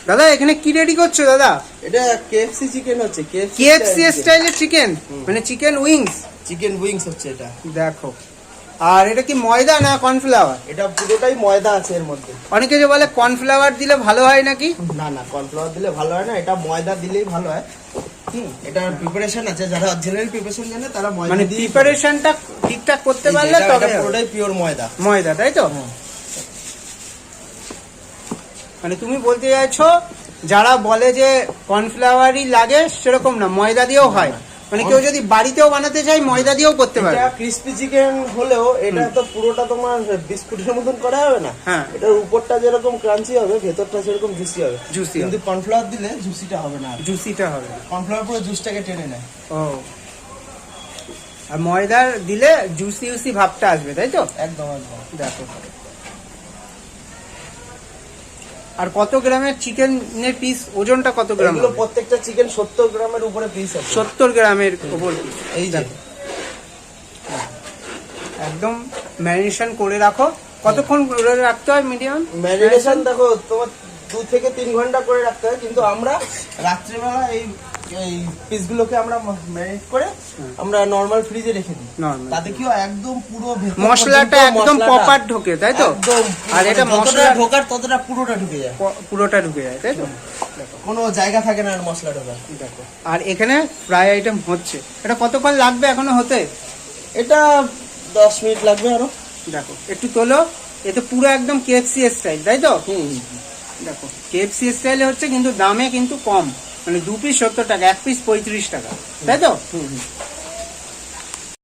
দাদা এখানে কি রেডি করছো দাদা? এটা কেএফসি চিকেন হচ্ছে, কেএফসি স্টাইলের চিকেন, মানে চিকেন উইংস। চিকেন উইংস হচ্ছে এটা। দেখো, আর এটা কি ময়দা না কর্নফ্লাওয়ার? এটা পুরোটাই ময়দা আছে এর মধ্যে। অনেকে যে বলে কর্নফ্লাওয়ার দিলে ভালো হয় নাকি? না না, কর্নফ্লাওয়ার দিলে ভালো হয় না, এটা ময়দা দিলেই ভালো হয়। এটার প্রিপারেশন আছে, যারা অরিজিনাল প্রিপারেশন জানে তারা ময়দা মানে দিয়ে প্রিপারেশনটা ঠিকঠাক করতে পারলে তবে এটা পুরোটাই পিওর ময়দা। ময়দা, তাই তো? মানে তুমি বলতে চাইছো যারা বলে যে কর্নফ্লাওয়ারই লাগে, সেরকম না, ময়দা দিয়েও হয়। মানে কেউ যদি বাড়িতেও বানাতে চায় ময়দা দিয়েও করতে পারে। এটা ক্রিসপি চিকেন হলেও এটা তো পুরোটা তোমার বিস্কুটের মতন করা হবে না। হ্যাঁ, এটার উপরটা যেরকম ক্রাঞ্চি হবে, ভেতরটা সেরকম জুসি হবে। জুসি, কিন্তু কর্নফ্লাওয়ার দিলে জুসিটা হবে না, জুসিটা হবে না। কর্নফ্লাওয়ার পুরো জুসটাকে টেনে নেয়। ও, আর ময়দার দিলে জুসি জুসি ভাবটা আসবে, তাই তো? একদম একদম। দেখো, আর কত গ্রামের চিকেনের পিস, ওজনটা কত গ্রাম? এগুলো প্রত্যেকটা চিকেন 70 গ্রামের উপরে পিস আছে। 70 গ্রামের উপর পিস। এই যে একদম ম্যারিনেশন করে রাখো। কতক্ষণ করে রাখতে হয় মিডিয়াম ম্যারিনেশন? দেখো তোমার 2 থেকে 3 ঘন্টা করে রাখতে হয়, কিন্তু আমরা রাত্রেবেলা এই পিসগুলোকে আমরা ম্যারিনেট করে আমরা নরমাল ফ্রিজে রেখে দিই। তাতে কি হয়, একদম পুরো মশলাটা একদম প্রপার ঢোকে, তাই তো? একদম। আর এটা মশলা ঢোকার ততটা পুরোটা ঢুকে যায়, পুরোটা ঢুকে যায়, তাই তো? কোনো জায়গা থাকে না আর মশলা ঢোকার। দেখো, আর এখানে ফ্রাই আইটেম হচ্ছে। এটা কতক্ষণ লাগবে এখনো হতে? এটা 10 মিনিট লাগবে আরো। দেখো একটু তোলো, এতে পুরো একদম কেএফসি স্টাইল, তাই তো? দেখো কেএফসি স্টাইলে হচ্ছে, কিন্তু দামে কিন্তু কম। মানে 2 পিস 70 টাকা, 1 পিস 35 টাকা, তাই তো?